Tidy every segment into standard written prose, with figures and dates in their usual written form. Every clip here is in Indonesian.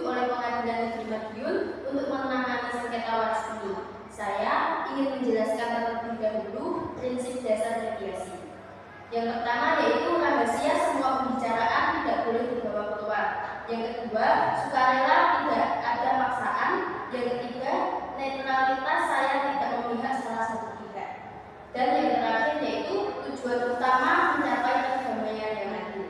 oleh Pengadilan Negeri Madiun untuk menangani sengketa waris ini. Saya ingin menjelaskan terlebih dahulu prinsip dasar mediasi. Yang pertama yaitu rahasia semua pembicaraan tidak boleh dibawa keluar. Yang kedua, sukarela, tidak ada paksaan. Yang ketiga, netralitas, saya tidak memihak salah satu pihak. Dan yang terakhir yaitu tujuan utama mencapai perdamaian yang adil.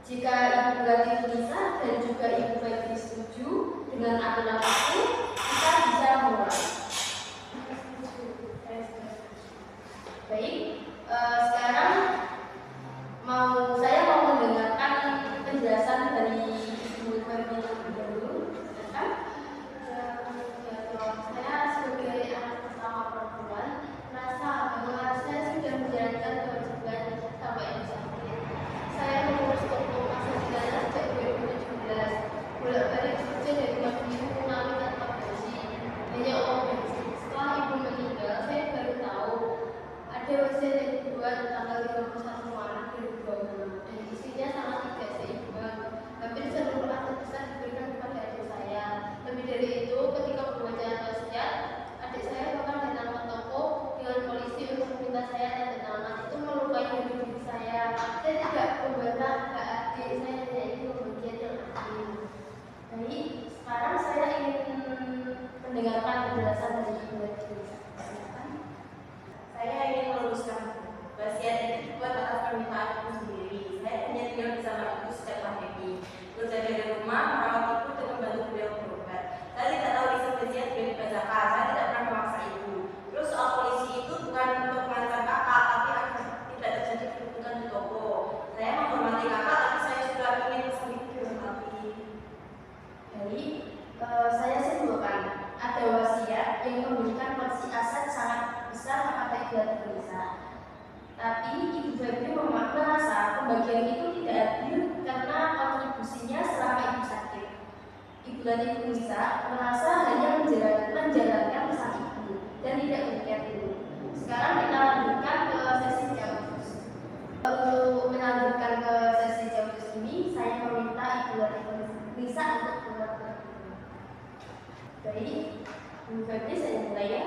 Jika Ibu Bupati Nisa dan juga Ibu Febri setuju dengan aturan itu, kita bisa mulai. Baik, sekarang saya mau mendengarkan penjelasan dari Ibu Febri terlebih dahulu. Saya sebagai anak pertama perempuan merasa bahwa saya sudah menjalankan kewajiban sampai sakit. Saya mengurus toko masa jalanan sejak 2017, bolak-balik kerja dari Madiun melalui kantor gaji, hanya uang bensin. Setelah ibu meninggal, saya baru tahu ada wasiat yang dibuat tanggal 31 Maret 2020 dan isinya sangat tidak seimbang. Hampir seluruh aset besar diberikan kepada adik saya. Lebih dari itu, ketika membaca wasiat, adik saya bahkan datang ke toko dengan polisi untuk meminta saya tanda tangan. Itu melukai hati diri saya. Saya tidak membantah hak adik saya, yaitu pembagian yang adil. Baik, sekarang saya ingin mendengarkan penjelasan dari Ibu Febri. Saya ingin meluruskan wasiat ini dibuat atas permintaan ibu sendiri. Saya hanya tinggal bersama ibu sejak pandemi, berjaga di rumah, merawat ibu dan membantu beliau berobat. Saya tidak tahu isi wasiat beliau dibacakan. Saya tidak pernah memaksa ibu. Terus soal polisi itu bukan untuk mengancam kakak, tapi agar tidak terjadi keributan di toko. Saya menghormati kakak, tapi saya sudah ingin pesan ibu dihormati. Baik, saya simpulkan ada wasiat yang memberikan porsi aset sangat besar kepada Ibu Febri Nisa. Tapi Ibu Febri merasa pembagian itu tidak adil karena kontribusinya selama ibu sakit. Ibu Febri Nisa merasa hanya menjalankan pesan ibu dan tidak demikian itu. Sekarang kita lanjutkan ke sesi jawab. Untuk melanjutkan ke sesi jawab ini, saya meminta Ibu Febri Nisa untuk keluar. Baik, Ibu Febri, saya mulai ya.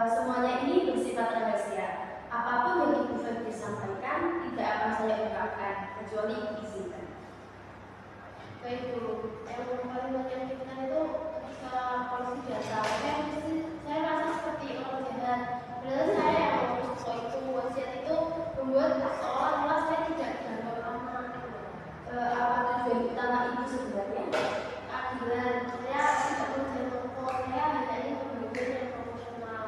Semuanya ini bersifat rahasia. Apapun yang Ibu Febri sampaikan tidak akan saya ungkapkan kecuali Ibu izinkan. Baik Bu, yang paling menyakitkan itu ketika polisi datang. Saya rasa seperti orang jahat. Padahal saya yang mengurus toko itu, wasiat itu membuat seolah-olah saya tidak dianggap anak. Apa tujuan utama Ibu sebenarnya? Keadilan. Saya tidak menjaga toko, saya hanya ingin pembagian yang proporsional.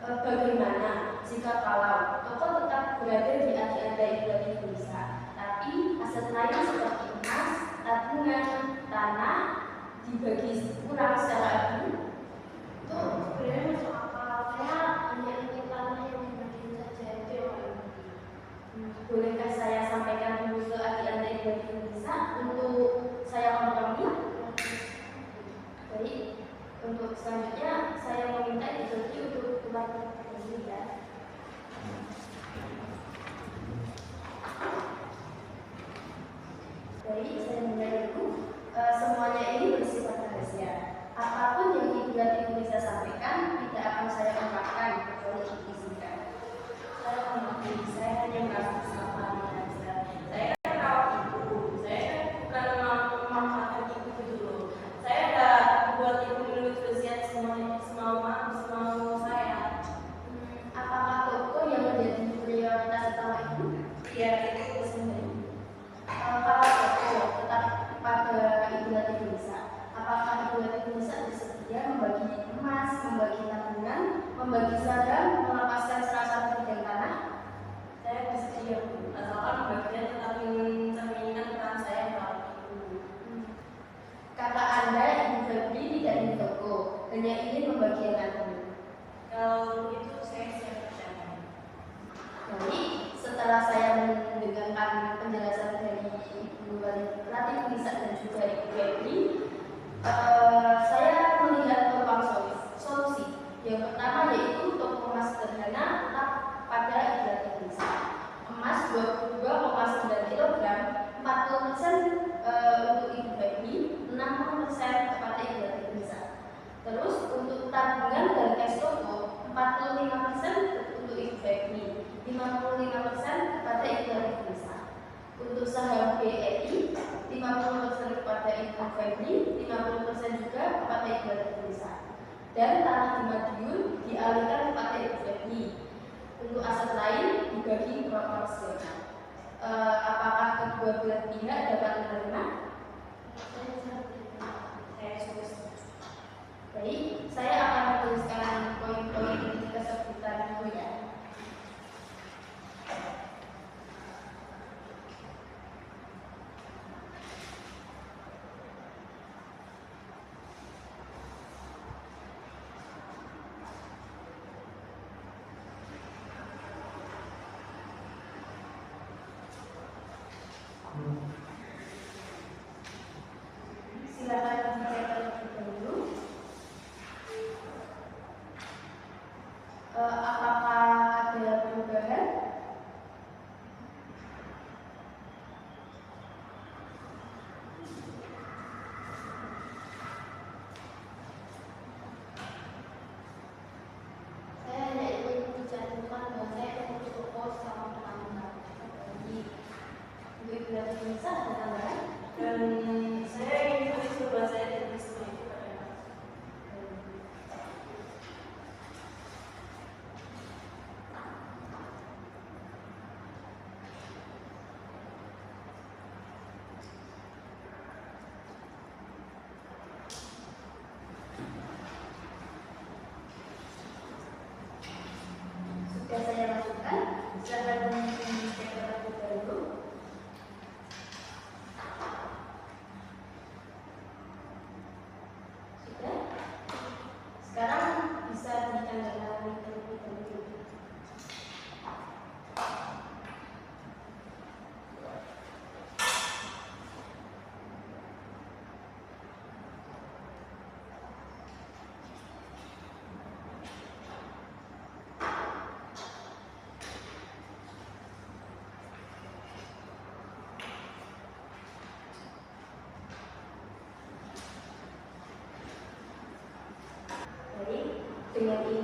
Bagaimana jika kalau toko tetap berada di adik-adik Ibu Febri Nisa, tapi aset lain seperti emas, tabungan, tanah dibagi kurang secara adil? Itu sebenarnya masuk akal. Saya hanya ingin tanah yang dibagiin saja, itu yang paling penting. Bolehkah saya sampaikan dulu ke adik-adik Ibu Febri Nisa untuk saya kompromi? Baik, untuk selanjutnya saya meminta Ibu Febri untuk keluar dulu ya. Baik, saya mulai dulu. Semuanya ini bersifat rahasia. Apapun yang Ibu Febri Nisa sampaikan tidak akan saya ungkapkan kecuali Ibu izinkan. Saya mengerti, saya hanya merasa bersama saja. Saya kan rawat ibu, saya bukan memanfaatkan ibu dulu. Saya ada buat ibu menulis wasiat semau saya. Apakah toko yang menjadi prioritas utama Ibu? Iya, itu sendiri. Kalau toko tetap pada Ibu Febri Nisa, apakah Ibu Febri Nisa bersedia membagi emas, membagi tabungan, membagi saham, melepaskan salah satu bidang tanah? Saya bersedia, Bu. Asalkan bagian tetap mencerminkan peran saya merawat ibu. Kata Anda, Ibu Febri tidak ingin toko, hanya ingin membagikan tabungan. Kalau itu saya siap percaya. Baik, setelah saya mendengarkan penjelasan dari Ibu Febri Nisa dan juga Ibu Febri, saya melihat peluang solusi. Yang pertama yaitu toko emas sederhana tetap pada Ibu Febri Nisa. Emas 22,9 kg, 40% untuk Ibu Febri, 60% saham BRI, 50% kepada Ibu Febri, 50% juga kepada Ibu Teresa. Dan tanah di Madiun dialihkan kepada Ibu Febri. Untuk aset lain dibagi proporsional. Apakah kedua belah pihak dapat menerima? Baik, saya akan menuliskan poin-poin kesebutan dulu ya. Silakan dicatat terlebih dahulu. Apakah ada perubahan? Saya hanya ingin mencantumkan bahwa saya fokus toko sama penambahan. Untuk Ibu Teresa ada tambahan? Dan saya ingin tulis bahwa saya tidak bisa itu pada Sudah saya lakukan. Silakan dicatat terlebih dahulu. Sudah. Sekarang bisa ditandai terlebih dahulu. Baik, dengan ini